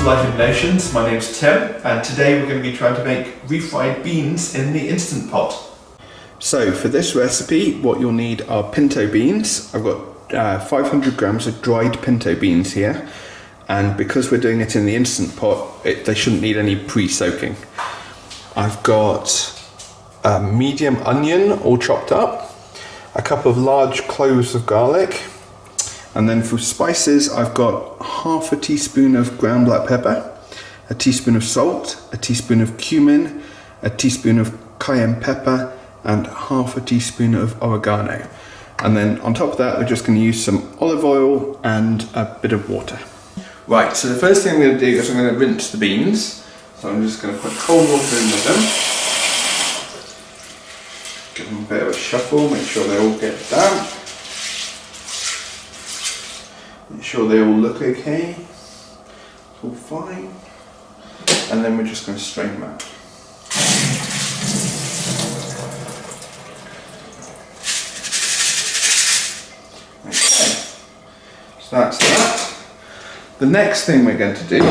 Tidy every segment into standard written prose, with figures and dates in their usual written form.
Life in Notions. My name's Tim, and today we're going to be trying to make refried beans in the Instant Pot. So for this recipe, what you'll need are pinto beans. I've got 500 grams of dried pinto beans here, and because we're doing it in the Instant Pot, they shouldn't need any pre-soaking. I've got a medium onion all chopped up, a couple of large cloves of garlic, and then for spices I've got half a teaspoon of ground black pepper, a teaspoon of salt, a teaspoon of cumin, a teaspoon of cayenne pepper, and half a teaspoon of oregano. And then on top of that we're just going to use some olive oil and a bit of water. Right, so the first thing I'm going to do is I'm going to rinse the beans. So I'm just going to put cold water in with them. Give them a bit of a shuffle, make sure they all get damp. Make sure they all look okay. It's all fine. And then we're just going to strain them out. Okay. So that's that. The next thing we're going to do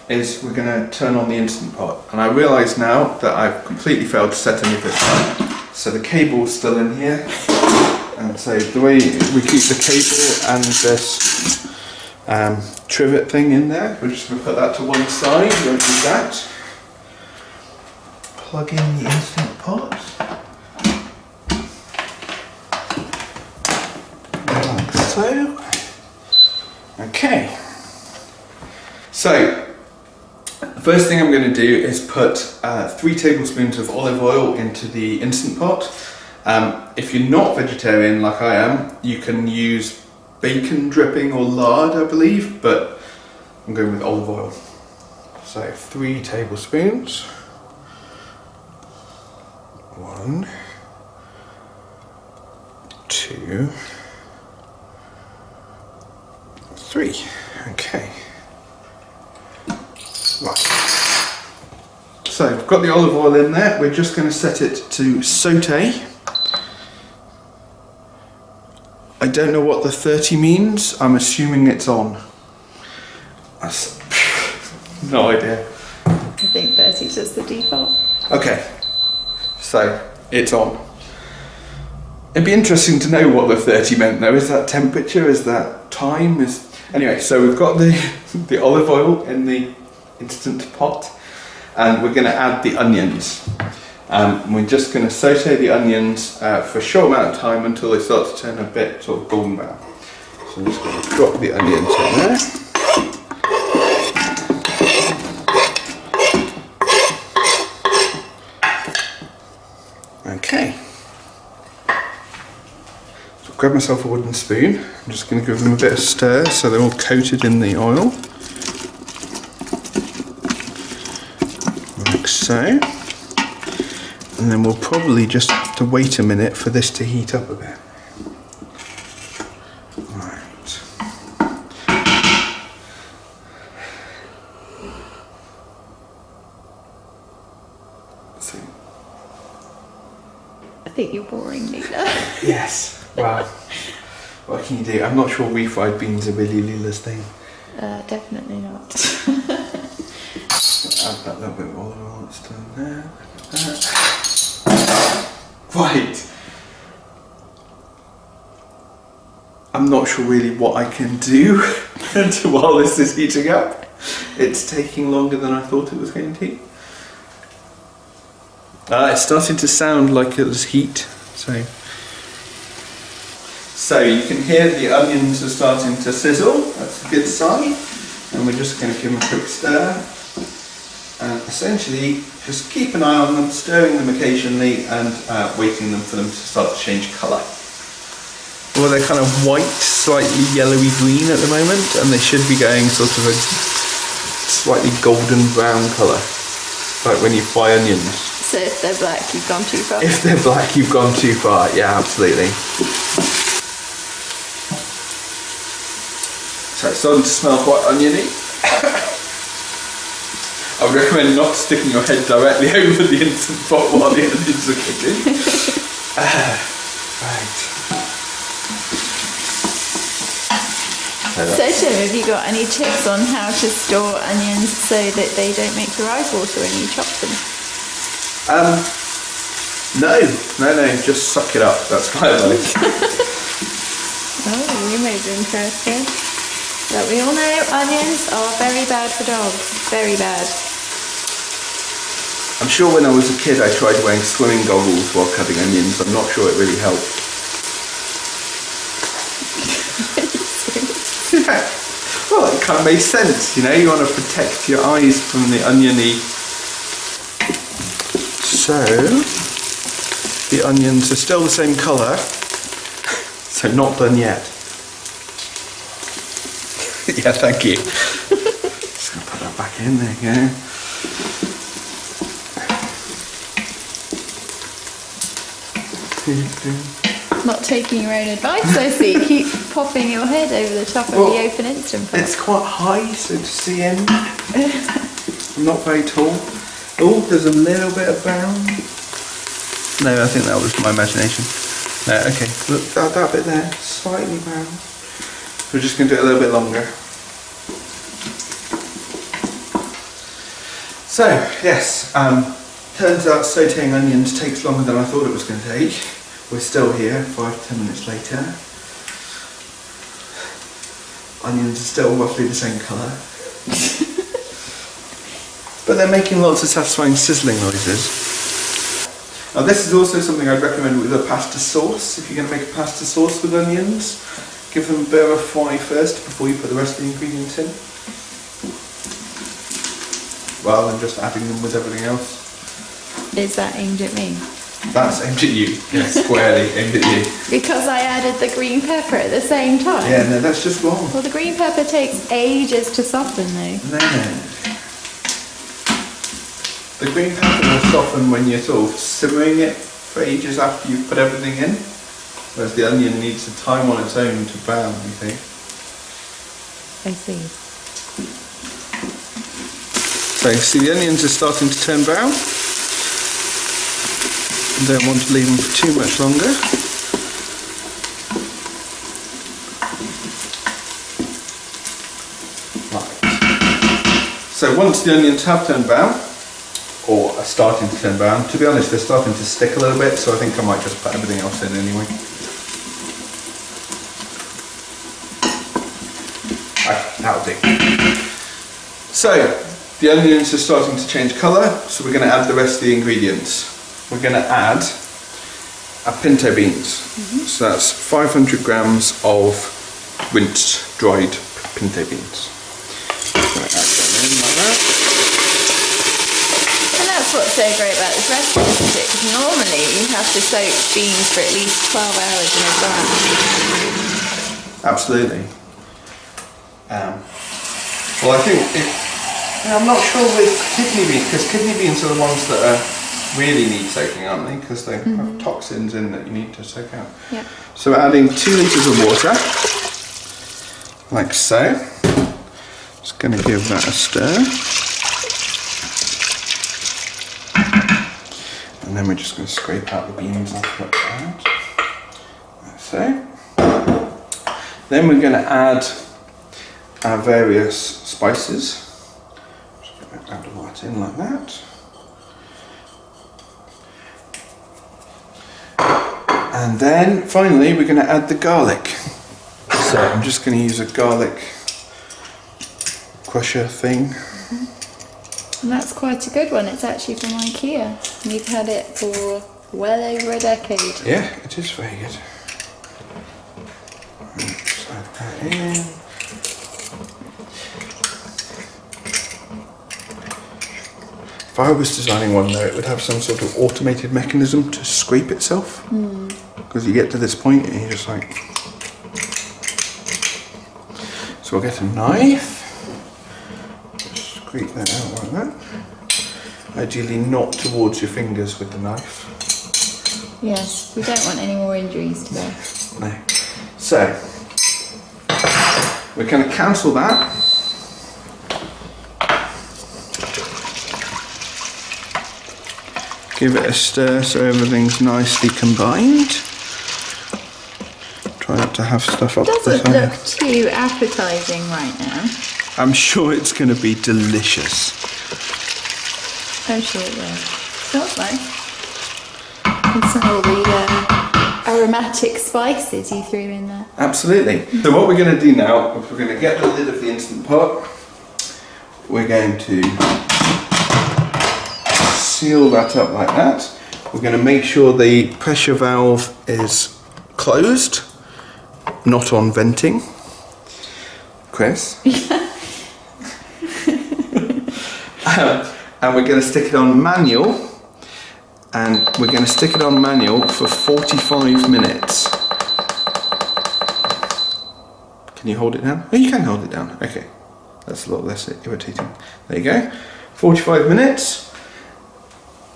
is we're going to turn on the Instant Pot. And I realise now that I've completely failed to set any of this up. So the cable's still in here. And so the way we keep the cable and this trivet thing in there, we're just going to put that to one side, we won't do that. Plug in the Instant Pot. Like so. Okay. So, the first thing I'm going to do is put 3 tablespoons of olive oil into the Instant Pot. If you're not vegetarian like I am, you can use bacon dripping or lard, I believe, but I'm going with olive oil. So 3 tablespoons. 1, 2, 3. Okay. Right. So I've got the olive oil in there. We're just going to set it to sauté. I don't know what the 30 means. I'm assuming it's on. No idea. I think 30 is just the default. Okay, so it's on. It'd be interesting to know what the 30 meant though. Is that temperature? Is that time? Anyway, so we've got the olive oil in the Instant Pot, and we're going to add the onions. We're just going to saute the onions for a short amount of time until they start to turn a bit sort of golden brown. So I'm just going to drop the onions in there. Okay. So grab myself a wooden spoon. I'm just going to give them a bit of stir so they're all coated in the oil. Like so. And then we'll probably just have to wait a minute for this to heat up a bit. Right. So. I think you're boring, Leela. Yes. Wow. What can you do? I'm not sure refried beans are really Leela's thing. Definitely not. Add that little bit of olive oil that's done there. Right. I'm not sure really what I can do while this is heating up. It's taking longer than I thought it was going to. It's starting to sound like it was heat. So you can hear the onions are starting to sizzle. That's a good sign. And we're just going to give them a quick stir. And essentially, just keep an eye on them, stirring them occasionally and waiting for them to start to change colour. Well, they're kind of white, slightly yellowy green at the moment, and they should be going sort of a slightly golden brown colour, like when you fry onions. So if they're black, you've gone too far? If they're black, you've gone too far, yeah, absolutely. So it's starting to smell quite oniony. I would recommend not sticking your head directly over the Instant Pot while the onions are cooking. Right. So So Tim, have you got any tips on how to store onions so that they don't make your eyes water when you chop them? No, just suck it up. That's my advice. Oh, you may be interested. But we all know onions are very bad for dogs. Very bad. I'm sure when I was a kid I tried wearing swimming goggles while cutting onions. I'm not sure it really helped. Yeah. Well, it kind of makes sense, you know, you want to protect your eyes from the oniony. So, the onions are still the same colour, so not done yet. Yeah, thank you. Just going to put that back in, there you go. Not taking your own advice, I see. Keep popping your head over the top of the open Instant Pot. It's quite high, so to see in. I'm not very tall. Oh, there's a little bit of brown. No, I think that was my imagination. No, okay, look, that bit there, slightly brown. We're just going to do it a little bit longer. So, yes, turns out sautéing onions takes longer than I thought it was going to take. We're still here, 5 to 10 minutes later. Onions are still roughly the same colour. But they're making lots of satisfying sizzling noises. Now this is also something I'd recommend with a pasta sauce. If you're going to make a pasta sauce with onions, give them a bit of a fry first before you put the rest of the ingredients in. Rather than just adding them with everything else. Is that aimed at me? That's aimed at you, yes, squarely aimed at you. Because I added the green pepper at the same time? Yeah, no, that's just wrong. Well, the green pepper takes ages to soften though. No. The green pepper will soften when you're sort of simmering it for ages after you've put everything in. Whereas the onion needs the time on its own to brown, you think. I see. So you see the onions are starting to turn brown. Don't want to leave them for too much longer. Right. So once the onions have turned brown, or are starting to turn brown, to be honest they're starting to stick a little bit, so I think I might just put everything else in anyway. That'll do. So the onions are starting to change colour, so we're going to add the rest of the ingredients. We're going to add our pinto beans. So that's 500 grams of rinsed, dried pinto beans. So add them in like that. And that's what's so great about this recipe, isn't it? Because normally you have to soak beans for at least 12 hours in advance. Absolutely. Well, I think I'm not sure with kidney beans, because kidney beans are the ones that really need soaking, aren't they? Because they have toxins in that you need to soak out. Yeah. So we're adding 2 litres of water, like so. Just going to give that a stir. And then we're just going to scrape out the beans after that. Like so. Then we're going to add our various spices. Just going to add all that in like that. And then finally we're going to add the garlic. So I'm just going to use a garlic crusher thing. And that's quite a good one. It's actually from IKEA. We've had it for well over a decade. Yeah, it is very good. Just add that in. If I was designing one though, it would have some sort of automated mechanism to scrape itself. Because you get to this point and you're just like... So we'll get a knife. Just scrape that out like that. Ideally not towards your fingers with the knife. Yes, we don't want any more injuries today. No. So, we're going to cancel that. Give it a stir so everything's nicely combined. Try not to to have stuff up It the doesn't side. look too appetising right now. I'm sure it's going to be delicious. I'm sure it will. Smells nice. You can smell all the aromatic spices you threw in there. Absolutely. So what we're going to do now is we're going to get the lid of the Instant Pot. We're going to seal that up like that. We're going to make sure the pressure valve is closed, not on venting. Chris? And we're going to stick it on manual, and we're going to stick it on manual for 45 minutes. Can you hold it down? Oh, you can hold it down. Okay. That's a lot less irritating. There you go. 45 minutes.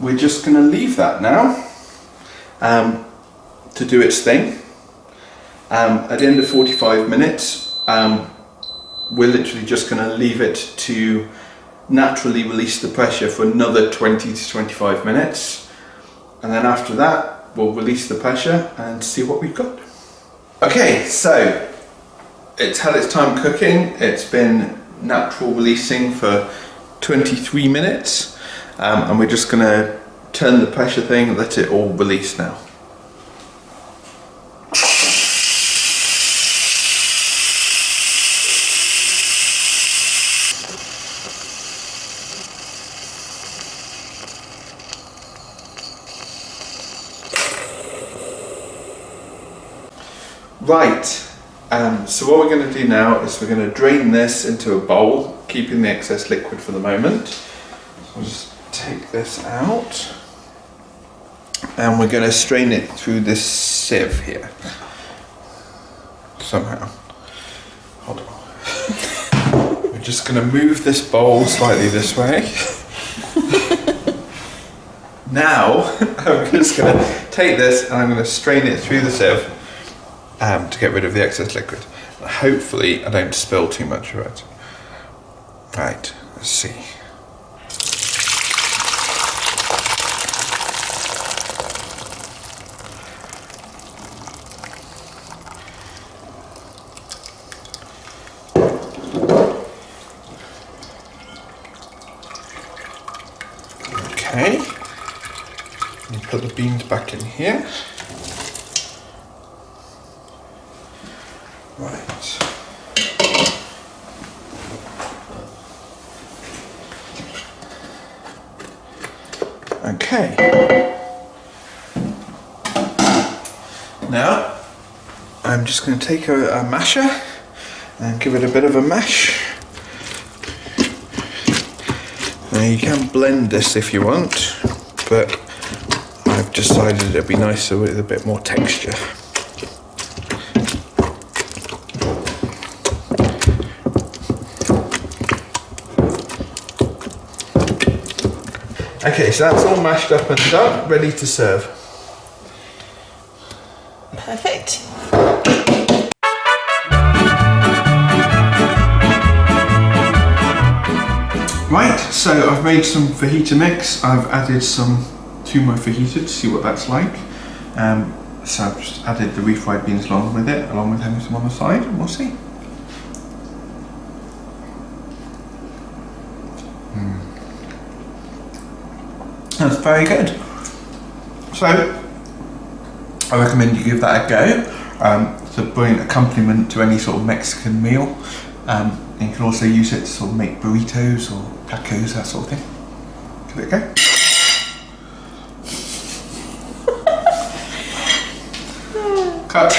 We're just going to leave that now to do its thing. At the end of 45 minutes, we're literally just going to leave it to naturally release the pressure for another 20 to 25 minutes. And then after that, we'll release the pressure and see what we've got. Okay, so it's had its time cooking. It's been natural releasing for 23 minutes. And we're just going to turn the pressure thing and let it all release now. Right, so what we're going to do now is we're going to drain this into a bowl, keeping the excess liquid for the moment. So we'll just take this out, and we're going to strain it through this sieve here. Somehow. Hold on. We're just going to move this bowl slightly this way. Now, I'm just going to take this and I'm going to strain it through the sieve. To get rid of the excess liquid. Hopefully I don't spill too much of it. Right, let's see. Okay, you put the beans back in here. Right. Okay. Now, I'm just going to take a masher and give it a bit of a mash. Now you can blend this if you want, but I've decided it'd be nicer with a bit more texture. Okay, so that's all mashed up and done, ready to serve. Perfect. Right, so I've made some fajita mix. I've added some to my fajita to see what that's like. So I've just added the refried beans along with it, along with having some on the side, and we'll see. That's very good. So I recommend you give that a go. It's a brilliant accompaniment to any sort of Mexican meal. And you can also use it to sort of make burritos or tacos, that sort of thing. Give it a go. Cut.